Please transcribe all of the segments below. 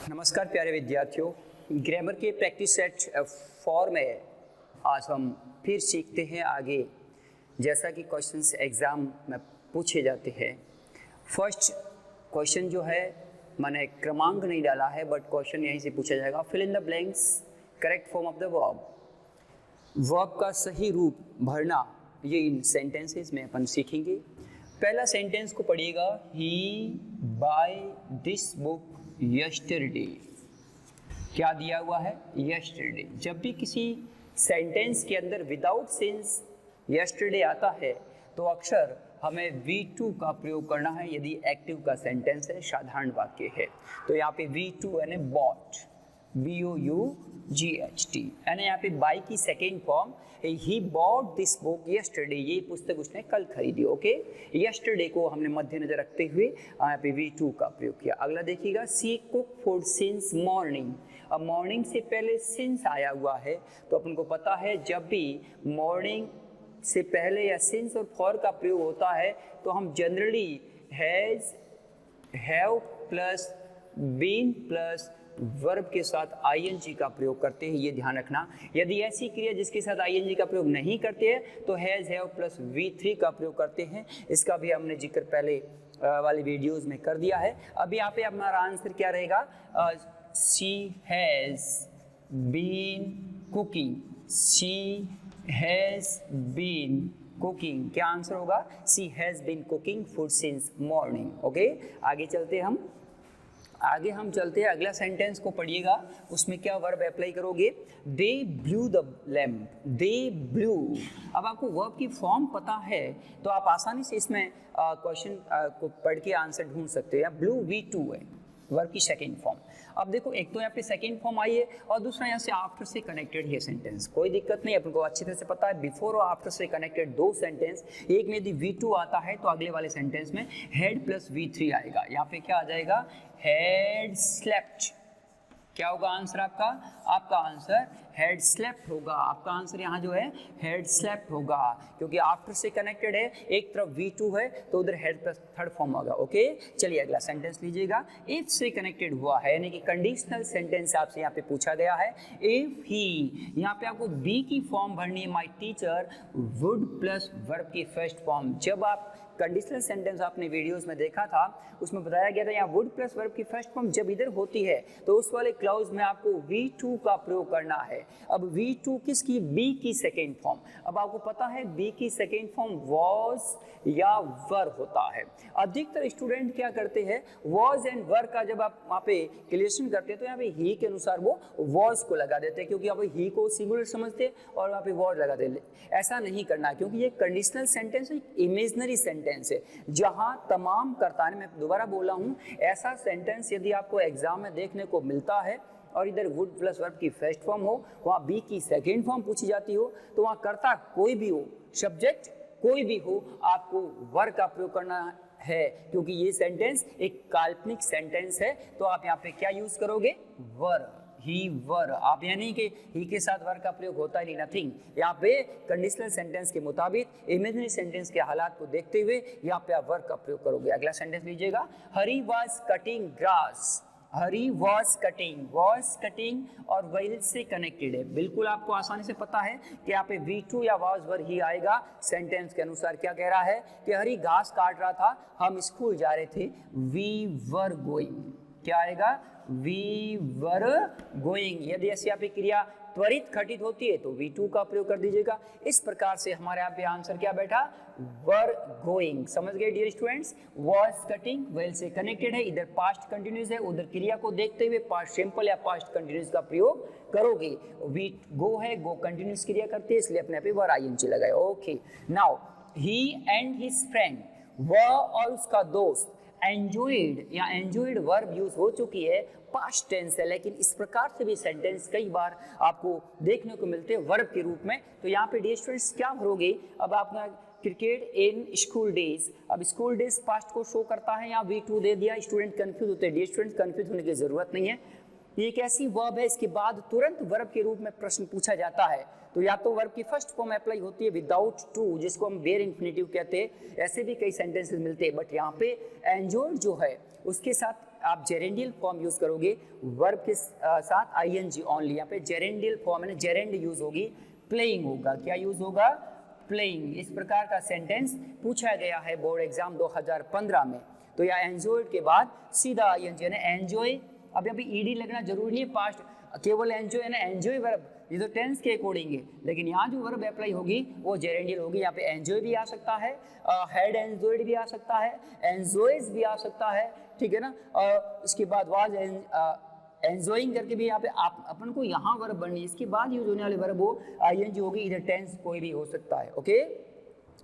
नमस्कार प्यारे विद्यार्थियों, ग्रामर के प्रैक्टिस सेट 4 में आज हम फिर सीखते हैं आगे। जैसा कि क्वेश्चंस एग्ज़ाम में पूछे जाते हैं, फर्स्ट क्वेश्चन जो है मैंने क्रमांक नहीं डाला है, बट क्वेश्चन यहीं से पूछा जाएगा। Fill in the blanks, correct form of the verb. Verb का सही रूप भरना, ये इन सेंटेंसेस में अपन सीखेंगे। पहला सेंटेंस को पढ़िएगा, ही बाय दिस बुक यस्टरडे। क्या दिया हुआ है? यस्टरडे। जब भी किसी सेंटेंस के अंदर विदाउट सिंस यस्टरडे आता है तो अक्सर हमें V2 का प्रयोग करना है। यदि एक्टिव का सेंटेंस है, साधारण वाक्य है, तो यहाँ पे V2 यानी बॉट, BOUGHT, यानी यहाँ पे बाई की second form, he bought this book yesterday, ये पुस्तक उसने कल खरीदी। ओके, यस्टरडे को हमने मद्देनजर रखते हुए यहाँ पे V2 का प्रयोग किया। अगला देखिएगा, सी कुक फूड सिंस मॉर्निंग। अब मॉर्निंग से पहले सिंस आया हुआ है, तो अपन को पता है जब भी मॉर्निंग से पहले या सिंस और फॉर का प्रयोग होता है तो हम generally has, have plus been plus verb के साथ आईएनजी का प्रयोग करते हैं, ये ध्यान रखना। यदि ऐसी क्रिया जिसके साथ आईएनजी का प्रयोग नहीं करते हैं तो हैज, हैव प्लस V3 का प्रयोग करते हैं। इसका भी हमने जिक्र पहले वाली वीडियोस में कर दिया है। अब यहाँ पे हमारा आंसर क्या रहेगा? She has been cooking, she has been cooking. क्या आंसर होगा? She has been cooking food since morning. Okay, आगे चलते हम चलते हैं। अगला सेंटेंस को पढ़िएगा, उसमें क्या वर्ब अप्लाई करोगे? They blew the lamp, they blew. अब आपको वर्ब की फॉर्म पता है तो आप आसानी से इसमें क्वेश्चन को पढ़ के आंसर ढूंढ सकते हैं। ब्लू V2 है, वर्ब की सेकेंड फॉर्म। अब देखो, एक तो यहाँ पे सेकेंड फॉर्म आई है और दूसरा यहाँ से आफ्टर से कनेक्टेड है सेंटेंस। कोई दिक्कत नहीं, अपन को अच्छी तरह से पता है बिफोर और आफ्टर से कनेक्टेड दो सेंटेंस। एक में यदि V2 आता है तो अगले वाले सेंटेंस में हेड प्लस V3 आएगा। यहाँ पे क्या आ जाएगा? Head slept. क्या होगा आंसर आपका? आपका आंसर हेड स्लेप्ट होगा। आपका आंसर यहाँ जो है हेड स्लेप्ट होगा, क्योंकि आफ्टर से कनेक्टेड है। एक तरफ V2 है तो उधर हेड प्लस थर्ड फॉर्म होगा। ओके, चलिए अगला सेंटेंस लीजिएगा। इफ से कनेक्टेड हुआ है, यानी कि कंडीशनल सेंटेंस आपसे यहाँ पे पूछा गया है। इफ ही, यहाँ पे आपको बी की फॉर्म भरनी है, my teacher would plus verb की फर्स्ट फॉर्म। जब आप कंडीशनल सेंटेंस आपने वीडियोस में देखा था, उसमें बताया गया था यहाँ वुड प्लस वर्ब की फर्स्ट फॉर्म जब इधर होती है तो उस वाले क्लाउज में आपको V2 का प्रयोग करना है। अब V2 किसकी? बी की सेकेंड फॉर्म। अब आपको पता है बी की सेकेंड फॉर्म वॉज या वर होता है। अधिकतर स्टूडेंट क्या करते हैं, वॉज एंड वर का जब आप वहाँ पे क्लियरेशन करते हैं तो यहाँ पे ही के अनुसार वो वॉज को लगा देते हैं, क्योंकि यहाँ पे ही को सिंगुलर समझते हैं और वहाँ पे वॉज लगा देते हैं। ऐसा नहीं करना, क्योंकि ये कंडीशनल सेंटेंस है, इमेजनरी सेंटेंस है, जहाँ तमाम कर्ता ने, मैं दोबारा बोला हूँ, ऐसा सेंटेंस यदि आपको एग्जाम में देखने को मिलता है और इधर वुड प्लस वर्ब की फर्स्ट फॉर्म हो, वहाँ बी की सेकेंड फॉर्म पूछी जाती हो, तो वहाँ कर्ता कोई भी हो, सब्जेक्ट कोई भी हो, आपको वर का प्रयोग करना है, क्योंकि ये सेंटेंस एक काल्पनिक सेंटेंस है। तो आप यहाँ पे क्या यूज करोगे? वर, ही वर। आप यानी कि ही के साथ वर का प्रयोग होता ही नहीं, नथिंग। यहाँ पे कंडीशनल सेंटेंस के मुताबिक इमेजिनरी सेंटेंस के हालात को देखते हुए यहाँ पे आप वर का प्रयोग करोगे। अगला सेंटेंस लीजिएगा, Hari was cutting grass. Hari was cutting और विल से कनेक्टेड है। बिल्कुल आपको आसानी से पता है कि यहाँ पे V2 या वॉज वर ही आएगा। सेंटेंस के अनुसार क्या कह रहा है कि हरी घास काट रहा था, हम स्कूल जा रहे थे, वी वर गोइंग। क्या आएगा? We were going. यदि ऐसी यहाँ पे क्रिया त्वरित घटित होती है तो V2 का प्रयोग कर दीजिएगा। इस प्रकार से हमारे यहाँ पे आंसर क्या बैठा? Were going. समझ गए dear students? Was cutting well से कनेक्टेड है, इधर पास्ट कंटिन्यूस है, उधर क्रिया को देखते हुए पास्ट सिंपल या पास्ट कंटिन्यूस का प्रयोग करोगे। वी गो है, गो कंटिन्यूस क्रिया करते हैं, इसलिए अपने पे वर आईएनजी लगाए। Okay, now he and his friend, वह और उसका दोस्त, एंजॉयड या एंजॉयड वर्ब यूज हो चुकी है, पास्ट टेंस है, लेकिन इस प्रकार से भी सेंटेंस कई बार आपको देखने को मिलते हैं वर्ब के रूप में। तो यहाँ पे डियर स्टूडेंट्स क्या भरोगे? अब आपने क्रिकेट इन स्कूल डेज, अब स्कूल डेज पास्ट को शो करता है, यहाँ V2 दे दिया, स्टूडेंट कंफ्यूज होते हैं। डियर स्टूडेंट कंफ्यूज होने की जरूरत नहीं है, ये एक ऐसी वर्ब है, इसके बाद तुरंत वर्ब के रूप में प्रश्न पूछा जाता है। तो या तो वर्ब की फर्स्ट फॉर्म अप्लाई होती है विदाउट टू, जिसको हम बेयर इन्फिनेटिव कहते हैं। ऐसे भी कई सेंटेंसेस मिलते हैं, बट यहाँ पे एंजॉयड जो है उसके साथ आप जेरेंडियल फॉर्म यूज करोगे, वर्ब के साथ आईएनजी ओनली। यहाँ पे जेरेंडियल फॉर्म है, जेरेंड यूज होगी, प्लेइंग होगा। क्या यूज होगा? प्लेइंग। इस प्रकार का सेंटेंस पूछा गया है बोर्ड एग्जाम 2015 में। तो या एंजॉयड के बाद सीधा आईएनजी यानी एंजॉय। अब यहाँ पे ईडी लगना जरूरी नहीं है, पास्ट केवल एंजॉय है ना, एंजॉय वर्ब ये तो टेंस के अकॉर्डिंग है, लेकिन यहाँ जो वर्ब अप्लाई होगी वो जेरेंडियल होगी। यहाँ पे एंजॉय भी आ सकता है, हैड एंजॉयड भी आ सकता है, एंजॉयज भी आ सकता है, ठीक है ना। और इसके बाद वाज एंजॉइंग करके भी यहाँ पे आप अपन को यहाँ वर्ब बननी है, इसके बाद यूज होने वाले वर्ब वो आईएनजी होगी, इधर टेंस कोई भी हो सकता है। ओके,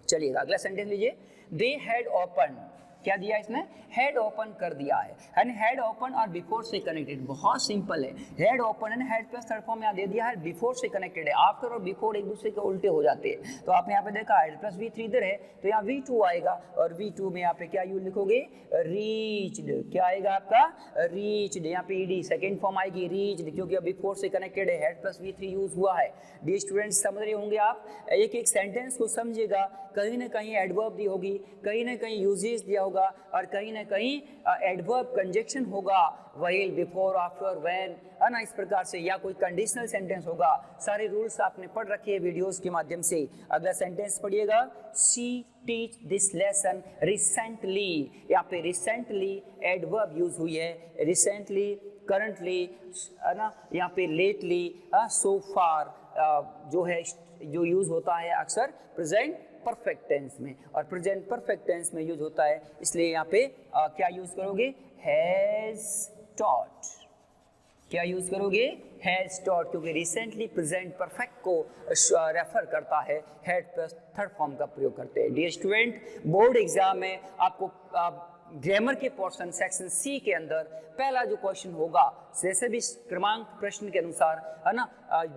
चलिए अगला सेंटेंस लीजिए। दे हैड ओपन, क्या दिया इसमें? हेड ओपन कर दिया है, यानी हेड ओपन और बिफोर से कनेक्टेड। बहुत सिंपल है, head open and head plus third form यहाँ दे दिया है, बिफोर से कनेक्टेड है। आफ्टर और बिफोर एक दूसरे के उल्टे हो जाते हैं। तो आपने यहाँ पे देखा हेड प्लस V3 इधर है, तो यहाँ V2 आएगा, और V2 में यहाँ पे क्या यूज लिखोगे? रीच्ड। क्या आएगा आपका? रीच्ड। यहाँ पे ईडी सेकेंड फॉर्म आएगी रीच्ड, क्योंकि अब बिफोर से कनेक्टेड है, हेड प्लस V3 यूज हुआ है। डी स्टूडेंट्स समझ रहे होंगे आप, एक एक सेंटेंस को समझिएगा, कहीं ना कहीं एडवर्ब दी होगी, कहीं ना कहीं यूजेस दिया होगा, और कहीं ना कहीं एडवर्ब कंजक्शन होगा, व्हाइल, बिफोर, आफ्टर, व्हेन, है ना, इस प्रकार से, या कोई कंडीशनल सेंटेंस होगा। सारे रूल्स आपने पढ़ रखे हैं वीडियोस के माध्यम से। अगला सेंटेंस पढ़िएगा। She teach this lesson recently. यहाँ पे रिसेंटली एडवर्ब यूज हुई है, रिसेंटली, करंटली, है ना, यहाँ पे लेटली, सो फार जो है जो यूज होता है अक्सर प्रेजेंट परफेक्ट टेंस में, और प्रेजेंट परफेक्ट टेंस में यूज होता है, इसलिए यहाँ पे क्या यूज करोगे? Has taught. क्या यूज करोगे? हैज टॉट, क्योंकि रिसेंटली प्रेजेंट परफेक्ट को रेफर करता है, हेड प्लस थर्ड फॉर्म का प्रयोग करते हैं। डियर स्टूडेंट, बोर्ड एग्जाम में आपको ग्रामर के पोर्शन सेक्शन सी के अंदर पहला जो क्वेश्चन होगा, जैसे भी क्रमांक प्रश्न के अनुसार, है ना,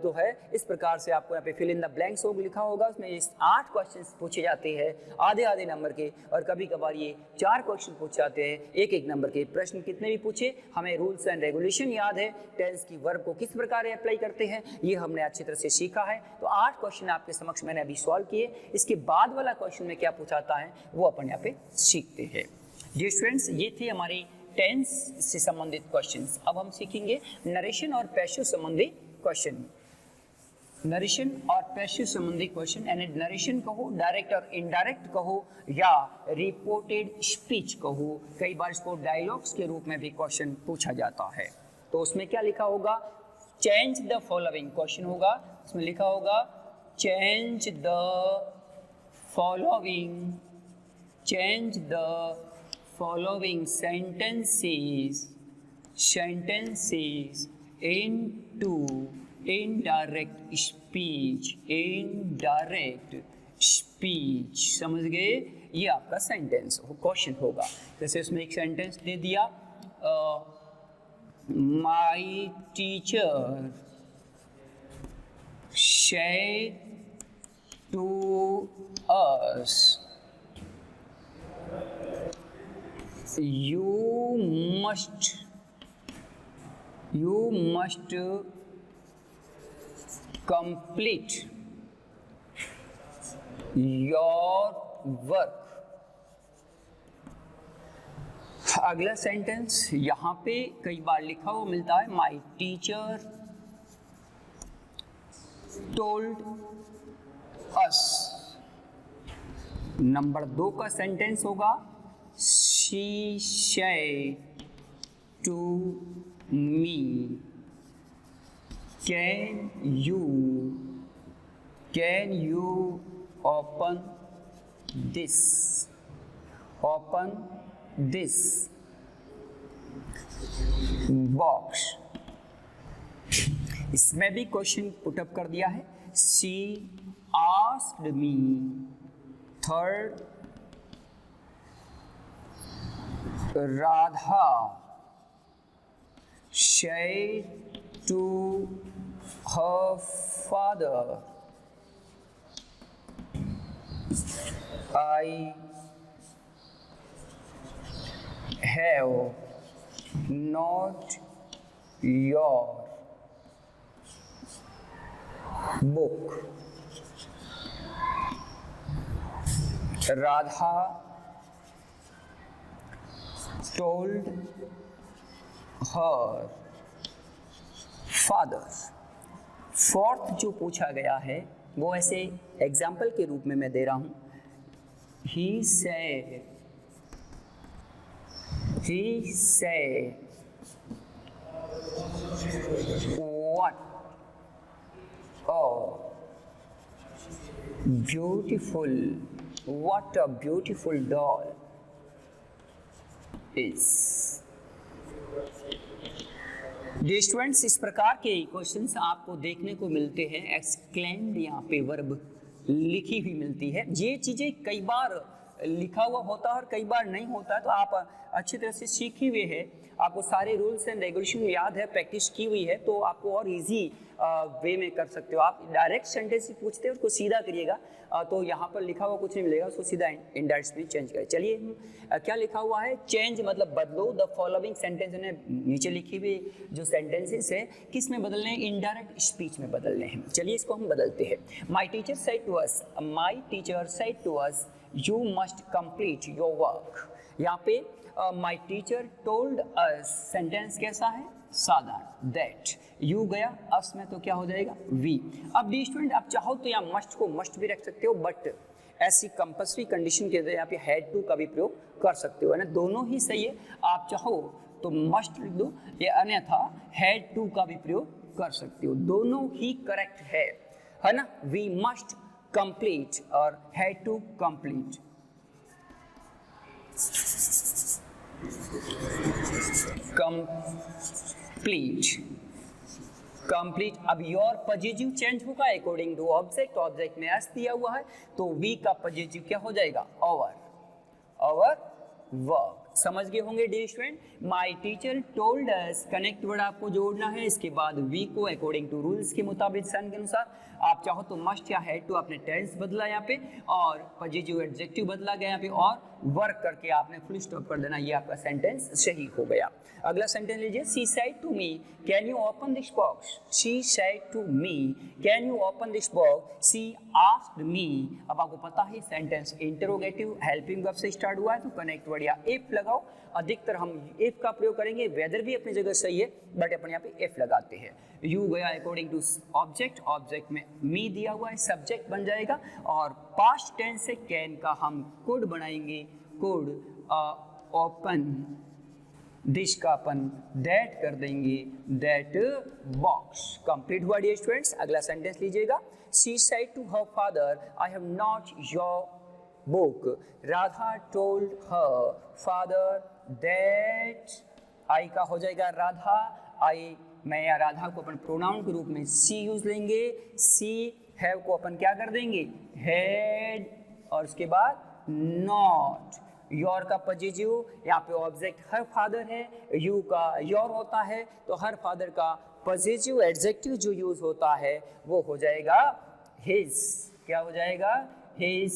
जो है इस प्रकार से आपको यहाँ पे फिल इन द ब्लैंक्स लिखा होगा। उसमें 8 क्वेश्चंस पूछे जाते हैं, आधे आधे नंबर के, और कभी कभार ये 4 क्वेश्चन पूछे जाते हैं 1-1 नंबर के। प्रश्न कितने भी पूछे, हमें रूल्स एंड रेगुलेशन याद है, टेंस की वर्ब को किस प्रकार अप्लाई करते हैं ये हमने अच्छी तरह से सीखा है। तो 8 क्वेश्चन आपके समक्ष मैंने अभी सॉल्व किए। इसके बाद वाला क्वेश्चन में क्या पूछाता है वो अपन यहाँ पे सीखते हैं। जी स्टूडेंट्स, ये थे हमारी टेंस से संबंधित क्वेश्चंस। अब हम सीखेंगे नरेशन और पैसिव संबंधी क्वेश्चन। नरेशन और पैसिव संबंधी क्वेश्चन, यानी नरेशन कहो, डायरेक्ट और इनडायरेक्ट कहो, या रिपोर्टेड स्पीच कहो। कई बार इसको डायलॉग्स के रूप में भी क्वेश्चन पूछा जाता है। तो उसमें क्या लिखा होगा? चेंज द फॉलोइंग क्वेश्चन होगा, उसमें लिखा होगा change the following, change the following sentences into indirect speech, indirect speech। समझ गए? ये आपका सेंटेंस क्वेश्चन होगा। जैसे उसमें एक सेंटेंस दे दिया, my teacher said to us you must complete your work। अगला सेंटेंस यहाँ पे कई बार लिखा हुआ मिलता है, माई टीचर टोल्ड अस। नंबर 2 का सेंटेंस होगा she said to me, can you open this box। इसमें भी क्वेश्चन पुटअप कर दिया है, she asked me। Third, Radha said to her father, I have not your book, Radha told her father। Fourth जो पूछा गया है वो ऐसे एग्जाम्पल के रूप में मैं दे रहा हूं। he said what a beautiful doll is। Dear students, इस प्रकार के क्वेश्चंस आपको देखने को मिलते हैं। एक्सक्लेम्ड यहाँ पे वर्ब लिखी हुई मिलती है। ये चीज़ें कई बार लिखा हुआ होता है और कई बार नहीं होता, तो आप अच्छी तरह से सीखे हुए हैं, आपको सारे रूल्स एंड रेगुलेशन याद है, प्रैक्टिस की हुई है, तो आपको और इजी वे में कर सकते हो। आप डायरेक्ट सेंटेंस ही पूछते हैं, उसको सीधा करिएगा, तो यहाँ पर लिखा हुआ कुछ नहीं मिलेगा, उसको सीधा इनडायरेक्ट में चेंज करें। चलिए, क्या लिखा हुआ है? चेंज मतलब बदलो द फॉलोइंग सेंटेंस। नीचे लिखी हुई जो सेंटेंसेस है किस में बदलने हैं? इनडायरेक्ट स्पीच में बदलने हैं। चलिए इसको हम बदलते हैं। My teacher said to us you must complete your work. यहाँ पे my teacher told us, sentence कैसा है? साधारण। दैट, यू गया, अस में तो क्या हो जाएगा? वी। अब डी स्टूडेंट, आप चाहो तो यहाँ मस्ट को मस्ट भी रख सकते हो, बट ऐसी कंपल्सरी कंडीशन के यहाँ पे हैड टू का भी प्रयोग कर सकते हो, है ना, दोनों ही सही है। आप चाहो तो मस्ट लिख दो, या अन्यथा हैड टू का भी प्रयोग कर सकते हो, दोनों ही करेक्ट है ना। वी मस्ट कंप्लीट और हैड टू कंप्लीट। कंप्लीट। अब योर पॉजिटिव चेंज होगा अकॉर्डिंग टू ऑब्जेक्ट, ऑब्जेक्ट में एस दिया हुआ है, तो वी का पॉजिटिव क्या हो जाएगा? Our work. समझ गए होंगे dear student. My teacher told us, connect word आपको जोड़ना है, इसके बाद वी को अकॉर्डिंग टू रूल्स के मुताबिक, सन के अनुसार। आप चाहो तो मस्ट या हैड टू आपने टेंस बदला यहाँ पे, और पॉजिटिव एडजेक्टिव बदला गया यहाँ पे, और वर्क करके आपने फुल स्टॉप कर देना, ये आपका सेंटेंस सही हो गया। अगला सेंटेंस लीजिए। She said to me can you open this box. She said to me can you open this box. She asked me. अब आपको पता है सेंटेंस इंटरोगेटिव हेल्पिंग वर्ब से स्टार्ट हुआ है, तो कनेक्ट वर्ड या इफ लगाओ। अधिकतर हम इफ का प्रयोग करेंगे, वेदर भी अपनी जगह सही है, बट अपन यहाँ पे इफ लगाते हैं। यू गया अकॉर्डिंग टू ऑब्जेक्ट, ऑब्जेक्ट में मी दिया हुआ है, सब्जेक्ट बन जाएगा, और पास्ट टेंस से कैन का हम कुड बनाएंगे, कुड ओपन, दिस का अपन दैट कर देंगे, दैट बॉक्स। कंप्लीट हुआ डियर स्टूडेंट्स। अगला सेंटेंस लीजिएगा। She said to her father I have not your book. Radha told her father that, I का हो जाएगा राधा, आई मैं या राधा को अपन प्रोनाउन के रूप में सी यूज लेंगे, सी हैव को अपन क्या कर देंगे? हैड, और उसके बाद नॉट। योर का पॉजिटिव, यहाँ पे ऑब्जेक्ट हर फादर है, यू का योर होता है, तो हर फादर का पॉजिटिव एडजेक्टिव जो यूज होता है वो हो जाएगा हिज। क्या हो जाएगा? His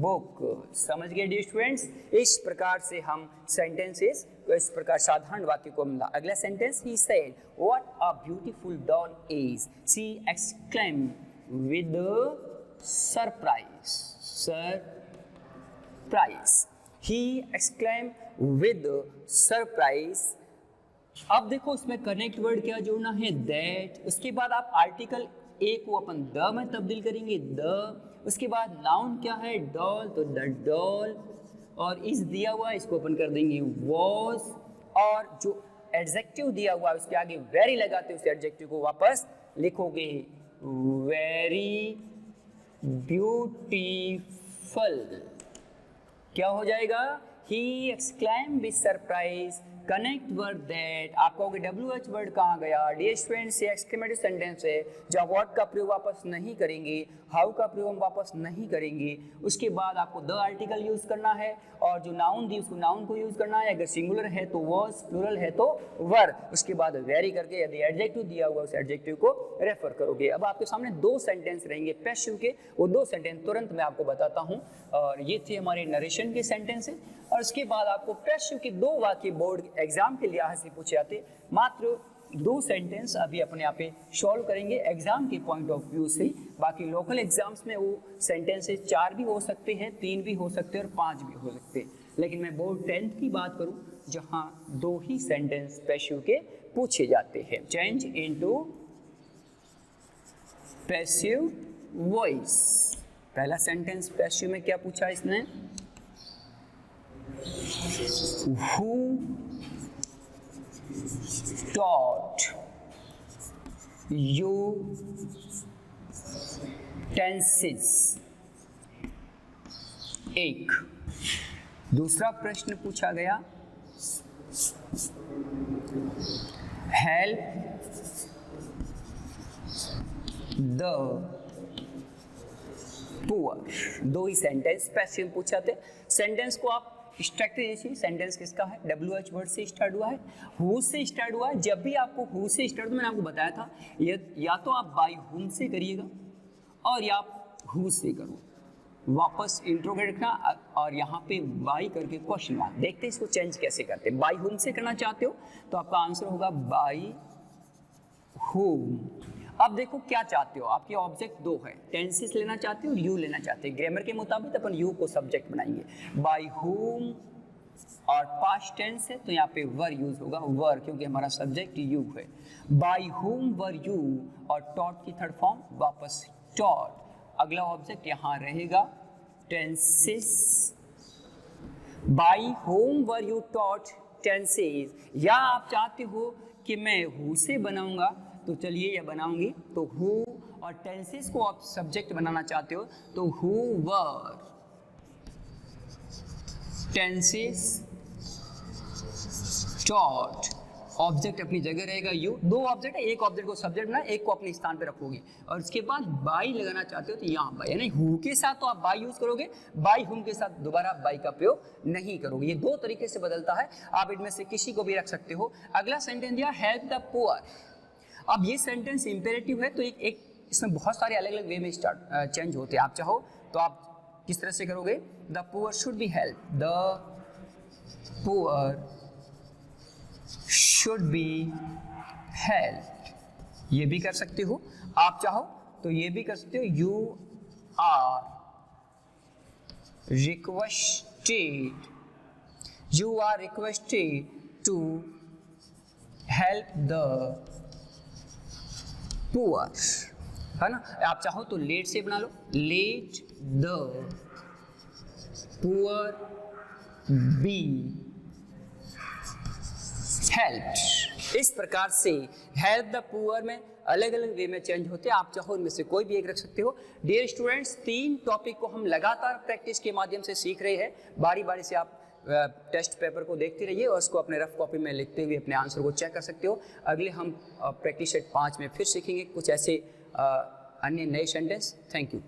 book. समझ गए डियर स्टूडेंट्स। इस प्रकार से हम सेंटेंसेस को, इस प्रकार साधारण वाक्य को मिला। अगला sentence, he said what a beautiful doll is. She exclaimed with surprise. He exclaimed with surprise। अब देखो इसमें कनेक्ट वर्ड क्या जोड़ना है? दैट। उसके बाद आप आर्टिकल ए को अपन द में तब्दील करेंगे, द। उसके बाद नाउन क्या है? डॉल, तो द डॉल, और इस दिया हुआ इसको अपन कर देंगे वॉज, और जो एडजेक्टिव दिया हुआ है उसके आगे वेरी लगाते उस एडजेक्टिव को वापस लिखोगे, वेरी ब्यूटीफुल। क्या हो जाएगा? He exclaimed with surprise। Connect word that. आप कहोगे WH वर्ड कहाँ गया? डियर स्टूडेंट्स, ये एक्सक्लेमेटरी सेंटेंस है, जब व्हाट का प्रयोग वापस नहीं करेंगे, हाउ का प्रयोग हम वापस नहीं करेंगे, उसके बाद आपको द आर्टिकल यूज करना है, और जो नाउन दी उसको नाउन को यूज करना है, अगर सिंगुलर है तो वॉज, प्लूरल है तो वर, उसके बाद वेरी करके यदि एडजेक्टिव दिया हुआ उस एडजेक्टिव को रेफर करोगे। अब आपके सामने दो सेंटेंस रहेंगे पैसिव के, वो दो सेंटेंस तुरंत मैं आपको बताता हूँ, और ये थे हमारे नरेशन के सेंटेंस और उसके बाद आपको पैसिव के दो वाक्य बोर्ड एग्जाम के लिहाज से पूछे जाते, मात्र दो सेंटेंस अभी अपने आप पे सॉल्व करेंगे एग्जाम के पॉइंट ऑफ व्यू से। बाकी लोकल एग्जाम्स में वो सेंटेंसेस 4 भी हो सकते हैं, 3 भी हो सकते हैं और 5 भी हो सकते हैं, लेकिन मैं बोर्ड 10th की बात करूं जहां 2 ही सेंटेंस पैसिव के पूछे जाते हैं। Change into passive voice. पहला सेंटेंस पैसिव में क्या पूछा इसने, Who taught you tenses? एक। दूसरा प्रश्न पूछा गया, help the poor। दो ही सेंटेंस पैसिव पूछा थे। सेंटेंस को आप स्ट्रक्चर देखिए, सेंटेंस किसका है, WH वर्ड से स्टार्ट हुआ है, हु से स्टार्ट हुआ है। जब भी आपको हु से स्टार्ट, मैंने आपको बताया था या तो आप बाय हुम से करिएगा और या आप हु से करो, वापस इंट्रोगेट रखना और यहाँ पे बाय करके क्वेश्चन मार्क। देखते हैं इसको चेंज कैसे करते हैं। बाय हुम से करना चाहते हो तो आपका आंसर होगा बाय हुम। अब देखो क्या चाहते हो, आपके ऑब्जेक्ट 2 है, टेंसेस लेना चाहते हो, यू लेना चाहते हैं। ग्रामर के मुताबिक अपन यू को सब्जेक्ट बनाएंगे। बाय हुम और पास्ट टेंस है तो यहाँ पे वर यूज होगा, वर, क्योंकि हमारा सब्जेक्ट यू है। बाय हुम वर यू और टॉट की थर्ड फॉर्म वापस टॉट। अगला ऑब्जेक्ट यहाँ रहेगा tenses. By whom were you taught tenses. या आप चाहते हो कि मैं हु से बनाऊंगा तो चलिए या बनाऊंगी, तो हु और टेंसेस को आप सब्जेक्ट बनाना चाहते हो तो who were tenses taught. Object अपनी जगह रहेगा यू। 2 ऑब्जेक्ट है, एक ऑब्जेक्ट को सब्जेक्ट बना, एक को अपने स्थान पे रखोगे और इसके बाद बाय लगाना चाहते हो तो यहाँ बाय, यानी हु के साथ तो आप बाय यूज करोगे, बाय हुम के साथ दोबारा बाय का प्रयोग नहीं करोगे। ये 2 तरीके से बदलता है, आप इनमें से किसी को भी रख सकते हो। अगला सेंटेंस दिया हेल्प द पुअर। अब ये सेंटेंस इंपेरेटिव है तो एक इसमें बहुत सारे अलग अलग वे में चेंज होते हैं। आप चाहो तो आप किस तरह से करोगे, the poor should be help, the poor should be help, ये भी कर सकते हो। आप चाहो तो ये भी कर सकते हो, you are requested to help the poor, है ना। आप चाहो तो लेट से बना लो, let the poor be helped. इस प्रकार से हेल्प द पुअर में अलग अलग वे में चेंज होते हैं। आप चाहो इनमें से कोई भी एक रख सकते हो। डियर स्टूडेंट्स, 3 टॉपिक को हम लगातार प्रैक्टिस के माध्यम से सीख रहे हैं। बारी बारी से आप टेस्ट पेपर को देखते रहिए और उसको अपने रफ कॉपी में लिखते हुए अपने आंसर को चेक कर सकते हो। अगले हम प्रैक्टिस सेट 5 में फिर सीखेंगे कुछ ऐसे अन्य नए सेंटेंस। Thank you.